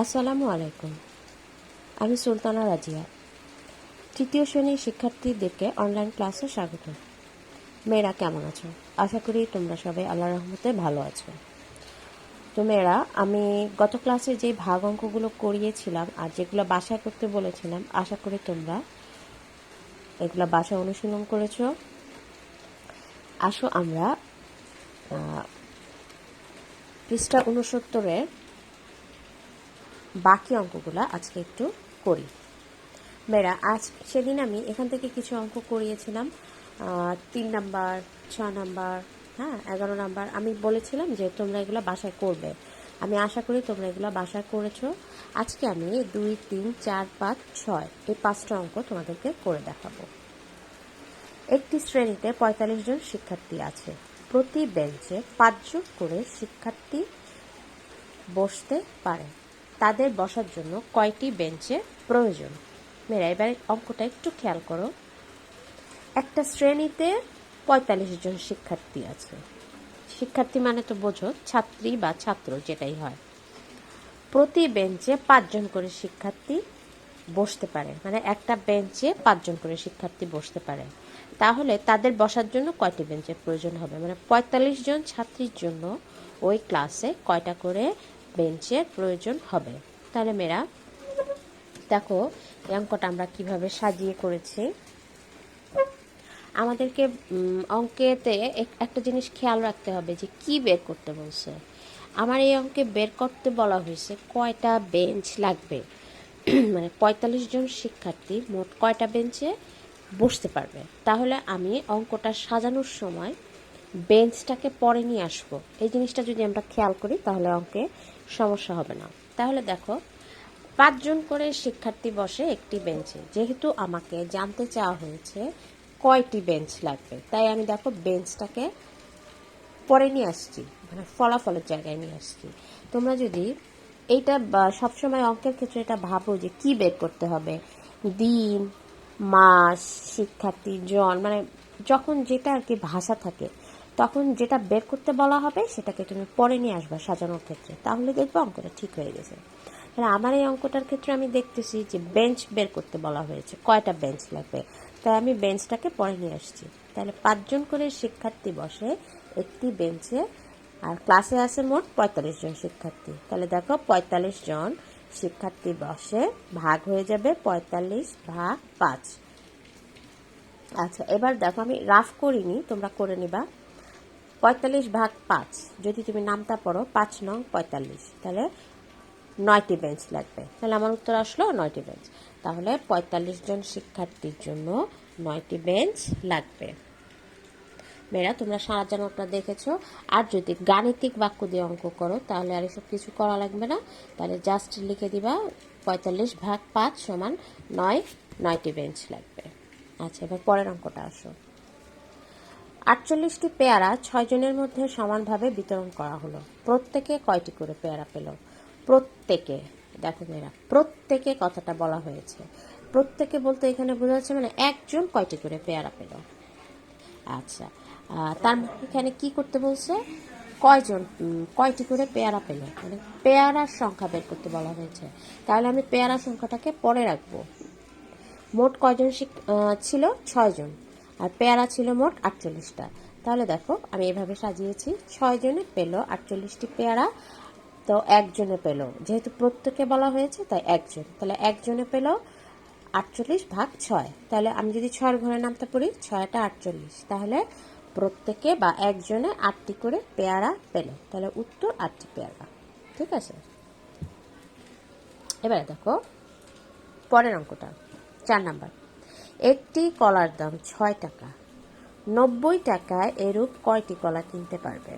আসসালামু আলাইকুম। আমি সুলতানা রাজিয়া। তৃতীয় শ্রেণীর শিক্ষার্থীদেরকে অনলাইন ক্লাসে স্বাগত। মেয়েরা কেমন আছো? আশা করি তোমরা সবাই আল্লাহর রহমতে ভালো আছো। তো মেয়েরা, আমি গত ক্লাসে যে ভাগ অঙ্কগুলো করিয়েছিলাম আর যেগুলো বাসায় করতে বলেছিলাম, আশা করি তোমরা এগুলো বাসায় অনুশীলন করেছো। আসো আমরা পৃষ্ঠা 69-এর বাকি অঙ্কগুলো আজকে একটু করি। মেয়েরা, সেদিন আমি এখান থেকে কিছু অঙ্ক করিয়েছিলাম, 3 নাম্বার, 6 নাম্বার, 11 নাম্বার। আমি বলেছিলাম যে তোমরা এগুলো বাসায় করবে। আমি আশা করি তোমরা এগুলো বাসায় করেছো। আজকে আমি 2, 3, 4, 5, 6 এই 5টা অঙ্ক তোমাদেরকে করে দেখাবো। একটি শ্রেণীতে 45 জন শিক্ষার্থী আছে। প্রতি বেঞ্চে 5 জন করে শিক্ষার্থী বসতে পারে। তাদের বসার জন্য কয়টি বেঞ্চের প্রয়োজন? মেয়েরা, এবারে অঙ্কটা একটু খেয়াল করো। একটা শ্রেণীতে 45 জন শিক্ষার্থী আছে। শিক্ষার্থী মানে তো বোঝো, ছাত্রী বা ছাত্র যেটাই হয়। প্রতি বেঞ্চে 5 জন করে শিক্ষার্থী বসতে পারে, মানে একটা বেঞ্চে 5 জন করে শিক্ষার্থী বসতে পারে। তাহলে তাদের বসার জন্য কয়টি বেঞ্চের প্রয়োজন হবে? মানে 45 জন ছাত্রীর জন্য ওই ক্লাসে কয়টা করে বেঞ্চের প্রয়োজন হবে? তাহলে মেয়েরা দেখো, এই অঙ্কটা আমরা কিভাবে সাজিয়ে করেছি। আমাদেরকে অঙ্কেতে একটা জিনিস খেয়াল রাখতে হবে যে কি বের করতে বলছে। আমার এই অঙ্কে বের করতে বলা হয়েছে কয়টা বেঞ্চ লাগবে। মানে 45 জন শিক্ষার্থী মোট কয়টা বেঞ্চে বসতে পারবে। তাহলে আমি অঙ্কটা সাজানোর সময় বেঞ্চটাকে পরে নিয়ে আসবো। এই জিনিসটা যদি আমরা খেয়াল করি তাহলে অঙ্কে সমস্যা হবে না। তাহলে দেখো, 5 জন করে শিক্ষার্থী বসে একটি বেঞ্চে। যেহেতু আমাকে জানতে চাওয়া হয়েছে কয়টি বেঞ্চ লাগবে, তাই আমি দেখো বেঞ্চটাকে পরে নিয়ে আসছি, মানে ফলাফলের জায়গায় নিয়ে আসছি। তোমরা যদি এইটা সবসময় অঙ্কের ক্ষেত্রে এটা ভাবো যে কি বের করতে হবে, দিন, মাস, শিক্ষার্থী, জন, মানে যখন যেটা আর কি ভাষা থাকে তখন যেটা বের করতে বলা হবে সেটাকে তুমি পরে নিয়ে আসবা সাজানোর ক্ষেত্রে, তাহলে দেখবো অঙ্কটা ঠিক হয়ে গেছে। তাহলে আমার এই অঙ্কটার ক্ষেত্রে আমি দেখতেছি যে বেঞ্চ বের করতে বলা হয়েছে, কয়টা বেঞ্চ লাগবে, তাই আমি বেঞ্চটাকে পরে নিয়ে আসছি। তাহলে 5 জন করে শিক্ষার্থী বসে একটি বেঞ্চে, আর ক্লাসে আছে মোট 45 জন শিক্ষার্থী। তাহলে দেখো, 45 জন শিক্ষার্থী বসে, ভাগ হয়ে যাবে 45 ভাগ 5। আচ্ছা, এবার দেখো আমি রাফ করিনি, তোমরা করে নিবা। 45 ভাগ 5 যদি তুমি নামতা পড়ো, 5 নং 45, তাহলে 9টি বেঞ্চ লাগবে। তাহলে আমার উত্তর আসলো 9টি বেঞ্চ। তাহলে 45 জন শিক্ষার্থীর জন্য 9টি বেঞ্চ লাগবে। মেয়েরা, তোমরা সাজানোটা দেখেছো। আর যদি গাণিতিক বাক্য দিয়ে অঙ্ক করো তাহলে আর এসব কিছু করা লাগবে না। তাহলে জাস্ট লিখে দিবা 45 ভাগ 5 সমান 9, 9টি বেঞ্চ লাগবে। আচ্ছা, এবার পরের অঙ্কটা আসো। 48টি পেয়ারা 6 জনের মধ্যে সমানভাবে বিতরণ করা হলো। প্রত্যেকে কয়টি করে পেয়ারা পেল? প্রত্যেকে, দেখো মেয়েরা, প্রত্যেকে কথাটা বলা হয়েছে। প্রত্যেকে বলতে এখানে বোঝা যাচ্ছে মানে একজন কয়টি করে পেয়ারা পেল। আচ্ছা, তার এখানে কি করতে বলছে? কয়জন কয়টি করে পেয়ারা পেল, মানে পেয়ারার সংখ্যা বের করতে বলা হয়েছে। তাহলে আমি পেয়ারার সংখ্যাটাকে পরে রাখবো। মোট কয়জন ছিল? 6 জন। আর পেয়ারা ছিল মোট 48টা। তাহলে দেখো আমি এভাবে সাজিয়েছি, 6 জনে পেল 48টি পেয়ারা, তো একজনে পেল, যেহেতু প্রত্যেকে বলা হয়েছে তাই একজন, তাহলে একজনে পেল 48 ভাগ 6। তাহলে আমি যদি 6 ঘরে নামতে পড়ি, 6টা 48, তাহলে প্রত্যেকে বা একজনে 8টি করে পেয়ারা পেল। তাহলে উত্তর 8টি পেয়ারা। ঠিক আছে, এবারে দেখো পরের অঙ্কটা, 4 নাম্বার। একটি কলার দাম 6 টাকা। 90 টাকায় এরূপ কয়টি কলা কিনতে পারবে?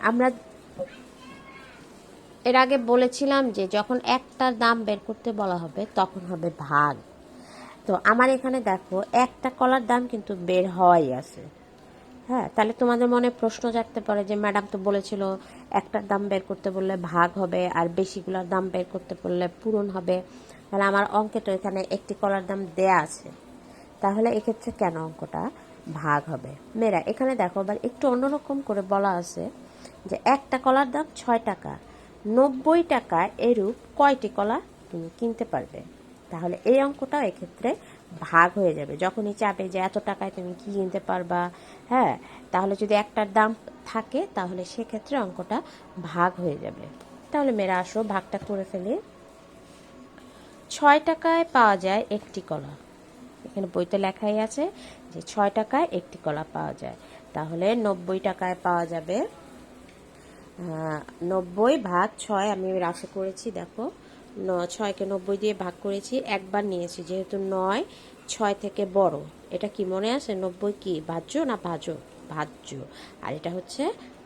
আমরা এর আগে বলেছিলাম যে যখন একটার দাম বের করতে বলা হবে তখন হবে ভাগ। তো আমার এখানে দেখো একটা কলার দাম কিন্তু বের হওয়াই আছে। তাহলে তোমাদের মনে প্রশ্ন জাগতে পারে যে ম্যাডাম তো বলেছিল একটার দাম বের করতে বললে ভাগ হবে, আর বেশিগুলোর দাম বের করতে বললে পূরণ হবে। তাহলে আমার অঙ্কে তো এখানে একটি কলার দাম দেয়া আছে, তাহলে এক্ষেত্রে কেন অঙ্কটা ভাগ হবে? মেয়েরা, এখানে দেখো আবার একটু অন্যরকম করে বলা আছে যে একটা কলার দাম 6 টাকা, 90 টাকায় এরূপ কয়টি কলা তুমি কিনতে পারবে? তাহলে এই অঙ্কটাও এক্ষেত্রে ভাগ হয়ে যাবে। যখনই চাবে যে এত টাকায় তুমি কি কিনতে পারবা, হ্যাঁ, তাহলে যদি একটার দাম থাকে তাহলে সেক্ষেত্রে অঙ্কটা ভাগ হয়ে যাবে। তাহলে মেয়েরা আসো ভাগটা করে ফেলি। 6 টাকায় পাওয়া যায় একটি কলা। এখানে বইতে লেখাই আছে যে 6 টাকায় একটি কলা পাওয়া যায়। তাহলে 90 টাকায় পাওয়া যাবে 90 ভাগ 6। আমি রাশি করেছি, দেখো 6কে 90 দিয়ে ভাগ করেছি, একবার নিয়েছি যেহেতু 9 6 থেকে বড়। এটা কি মনে আছে? 90 কি ভাজ্য না ভাজক? ভাজ্য। আর এটা হচ্ছে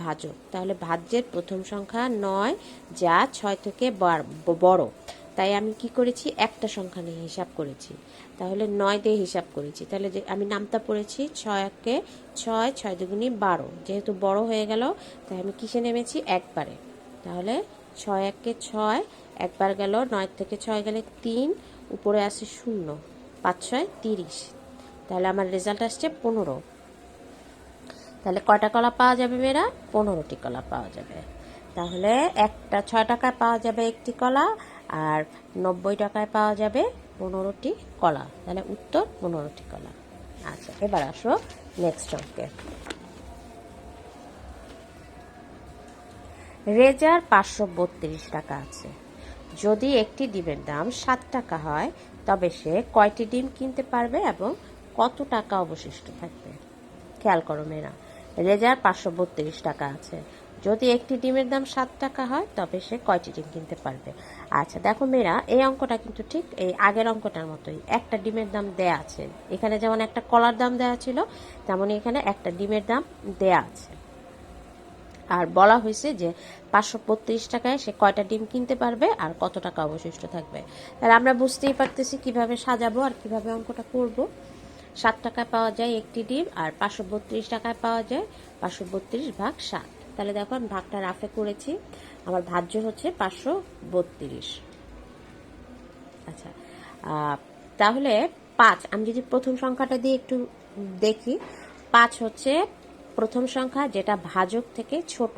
ভাজক। তাহলে ভাজ্যের প্রথম সংখ্যা 9 যা 6 থেকে বড়। তাই আমি কি করেছি? একটা সংখ্যা নিয়ে হিসাব করেছি। তাহলে 9 দিয়ে হিসাব করেছি। তাহলে যে আমি নামতা পড়েছি 6কে 6, 6 দুগুণী 12। যেহেতু বড় হয়ে গেল তাই আমি কিসে নেমেছি? একবারে। তাহলে 6 1কে 6, একবার গেল, 9 থেকে 6 গেলে 3, উপরে আসে 0, 5 6 30। তাহলে আমার রেজাল্ট আসছে 15। তাহলে কয়টা কলা পাওয়া যাবে মেয়েরা? 15টি কলা পাওয়া যাবে। তাহলে একটা 6 টাকায় পাওয়া যাবে একটি কলা, আর 90 টাকায় পাওয়া যাবে 15টি কলা। তাহলে উত্তর 15টি কলা। আচ্ছা, এবার আসো নেক্সট অঙ্কে। রেজার 532 টাকা আছে। যদি একটি ডিমের দাম 7 টাকা হয় তবে সে কয়টি ডিম কিনতে পারবে এবং কত টাকা অবশিষ্ট থাকবে? খেয়াল করো মেয়েরা, রেজার 532 টাকা আছে। যদি একটি ডিমের দাম 7 টাকা হয় তবে সে কয়টি ডিম কিনতে পারবে? আচ্ছা দেখো মেয়েরা, এই অঙ্কটা কিন্তু ঠিক এই আগের অঙ্কটার মতোই। একটা ডিমের দাম দেয়া আছে। এখানে যেমন একটা কলার দাম দেওয়া ছিল, তেমনই এখানে একটা ডিমের দাম দেয়া আছে। আর বলা হয়েছে যে 532 টাকায় সে কয়টা ডিম কিনতে পারবে আর কত টাকা অবশিষ্ট থাকবে। তাহলে আমরা বুঝতেই পারতেছি কিভাবে সাজাবো আর কিভাবে অঙ্কটা করব। 7 টাকায় পাওয়া যায় একটি ডিম, আর 532 টাকায় পাওয়া যায় 532 ভাগ 7। তাহলে দেখো আমি ভাগটা রাফে করেছি। আমার ভাজ্য হচ্ছে 532। আচ্ছা, তাহলে 5, আমি যদি প্রথম সংখ্যাটা দিয়ে একটু দেখি, 5 হচ্ছে প্রথম সংখ্যা, যেটা ভাজক থেকে ছোট,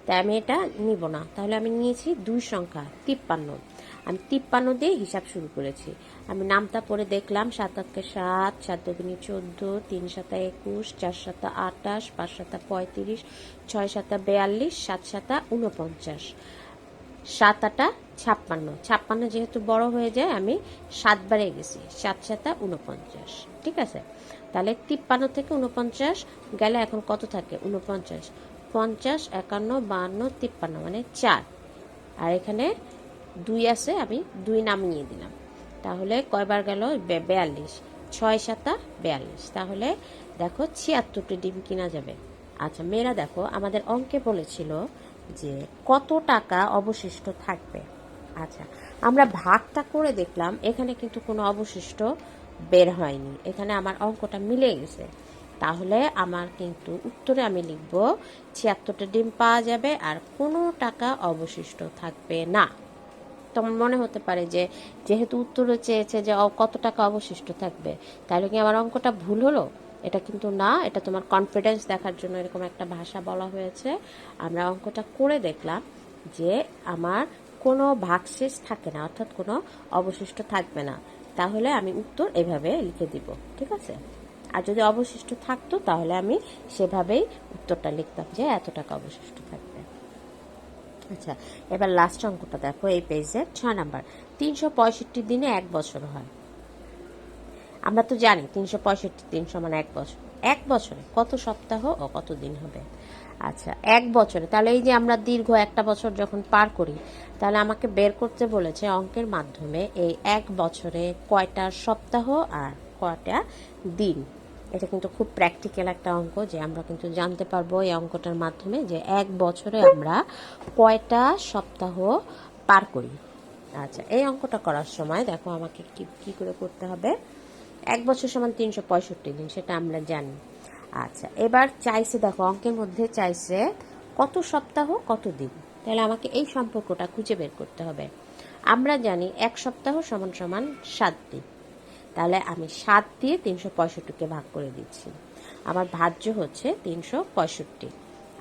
তাই আমি এটা নিব না। তাহলে আমি নিয়েছি 2 সংখ্যা 53। আমি 53 দিয়ে হিসাব শুরু করেছি। আমি নামটা পড়ে দেখলাম, 7 7, 7 দুগুণী 14, 3 7 21, 4 7 28, 5 7 35, 6 7 42, 7 7 49, 7 8 56। 56 যেহেতু বড় হয়ে যায় আমি 7 বারে গেছি, 7 7 49। ঠিক আছে, তাহলে 53 থেকে 49 গেলে এখন কত থাকে? 49, 50, 51, 52, 53, মানে 4। আর এখানে 2 আছে, আমি 2 নামিয়ে দিলাম। তাহলে কয়বার গেল? 42, 6 7 42। তাহলে দেখো 76টি ডিম কিনা যাবে। আচ্ছা মেয়েরা দেখো, আমাদের অঙ্কে বলেছিল যে কত টাকা অবশিষ্ট থাকবে। আচ্ছা, আমরা ভাগটা করে দেখলাম, এখানে কিন্তু কোনো অবশিষ্ট বের হয়নি। এখানে আমার অঙ্কটা মিলে গেছে। তাহলে আমার কিন্তু উত্তরে আমি লিখব 76টা ডিম পাওয়া যাবে আর কোনো টাকা অবশিষ্ট থাকবে না। তোমার মনে হতে পারে যে যেহেতু উত্তরে চেয়েছে যে কত টাকা অবশিষ্ট থাকবে, তাহলে কি আমার অঙ্কটা ভুল হলো? এটা কিন্তু না, এটা তোমার কনফিডেন্স দেখার জন্য এরকম একটা ভাষা বলা হয়েছে। আমরা অঙ্কটা করে দেখলাম যে আমার কোনো ভাগশেষ থাকে না, অর্থাৎ কোনো অবশিষ্ট থাকবে না। তাহলে আমি উত্তর এভাবে লিখে দিব, ঠিক আছে? আর যদি অবশিষ্ট থাকতো তাহলে আমি সেভাবেই উত্তরটা লিখতাম যে এত টাকা অবশিষ্ট থাকবে। আচ্ছা, এবার লাস্ট অঙ্কটা দেখো এই পেজের 6 নাম্বার। 365 দিনে 1 বছর হয়। আমরা তো জানি 365 দিন সমান 1 বছর। 1 বছরে কত সপ্তাহ ও কত দিন হবে? আচ্ছা, 1 বছরে, তাহলে এই যে আমরা দীর্ঘ একটা বছর যখন পার করি, তাহলে আমাকে বের করতে বলেছে অঙ্কের মাধ্যমে এই 1 বছরে কয়টা সপ্তাহ আর কয়টা দিন। এটা কিন্তু খুব প্র্যাকটিক্যাল একটা অঙ্ক, যে আমরা কিন্তু জানতে পারবো এই অঙ্কটার মাধ্যমে যে 1 বছরে আমরা কয়টা সপ্তাহ পার করি। আচ্ছা, এই অঙ্কটা করার সময় দেখো আমাকে কি করে করতে হবে। 1 বছর সমান 365 দিন, সেটা আমরা জানি। আচ্ছা, এবার চাইছে, দেখো অঙ্কের মধ্যে চাইছে কত সপ্তাহ কত দিন। তাহলে আমাকে এই সম্পর্কটা খুঁজে বের করতে হবে। আমরা জানি 1 সপ্তাহ সমান সমান 7 দিন। তাহলে আমি 7 দিয়ে 365কে ভাগ করে দিচ্ছি। আমার ভাজ্য হচ্ছে 365।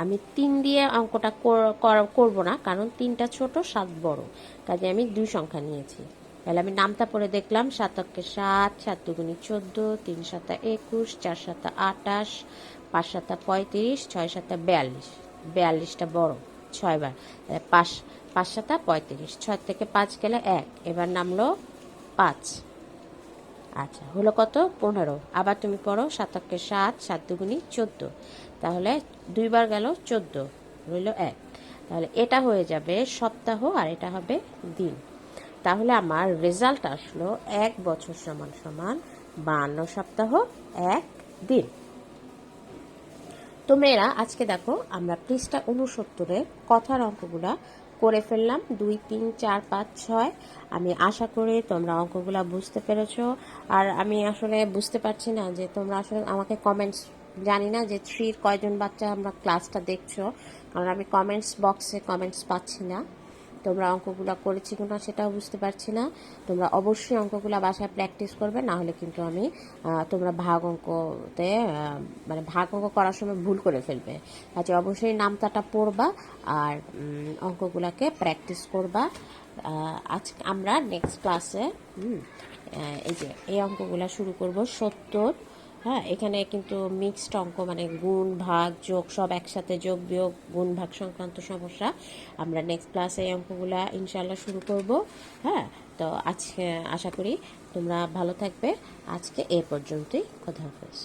আমি 3 দিয়ে অঙ্কটা করব না, কারণ 3টা ছোট 7 বড়, কাজে আমি 2 সংখ্যা নিয়েছি। তাহলে আমি নামতা পড়ে দেখলাম, 7 অক্ষে 7, 7 দুগুণে 14, 3 সাতা 21, 4 সাতা 28, 5 সাতা 35, 6 সাতা 42, 42টা বড় 6 বার, 5 5 সাতা 35, 6 থেকে 5 গেলে 1, এবার নামলো 5। আচ্ছা, হলো কত? 15। আবার তুমি পড়ো, 7 অক্ষে 7, 7 দুগুণি 14, তাহলে 2 বার গেল 14, রইল 1। তাহলে এটা হয়ে যাবে সপ্তাহ আর এটা হবে দিন। তাহলে আমার রেজাল্ট আসলো 1 বছর সমান সমান 52 সপ্তাহ 1 দিন। তো মেয়েরা, আজকে দেখো আমরা পৃষ্ঠা 69-এর কথার অঙ্কগুলা করে ফেললাম, 2, 3, 4, 5, 6। আমি আশা করি তোমরা অঙ্কগুলা বুঝতে পেরেছো। আর আমি আসলে বুঝতে পারছি না যে তোমরা আসলে আমাকে কমেন্টস, জানি না যে 3 কয়জন বাচ্চা আমরা ক্লাসটা দেখছো, কারণ আমি কমেন্টস বক্সে কমেন্টস পাচ্ছি না। তোমরা অঙ্কগুলো করেছি কিনা সেটাও বুঝতে পারছি না। তোমরা অবশ্যই অঙ্কগুলো বাসায় প্র্যাকটিস করবে, না হলে কিন্তু আমি তোমরা ভাগ অঙ্কতে মানে ভাগ অঙ্ক করার সময় ভুল করে ফেলবে। আচ্ছা, অবশ্যই নামতাটা পড়বা আর অঙ্কগুলোকে প্র্যাকটিস করবা। আজকে আমরা নেক্সট ক্লাসে এই যে এই অঙ্কগুলো শুরু করব, 70। হ্যাঁ, এখানে কিন্তু মিক্সড অঙ্ক, মানে গুণ ভাগ যোগ সব একসাথে, যোগ বিয়োগ গুণ ভাগ সংক্রান্ত সমস্যা। আমরা নেক্সট ক্লাসে এই অঙ্কগুলো ইনশাল্লাহ শুরু করব। হ্যাঁ, তো আজকে আশা করি তোমরা ভালো থাকবে। আজকে এ পর্যন্তই, কথা হাফেজ।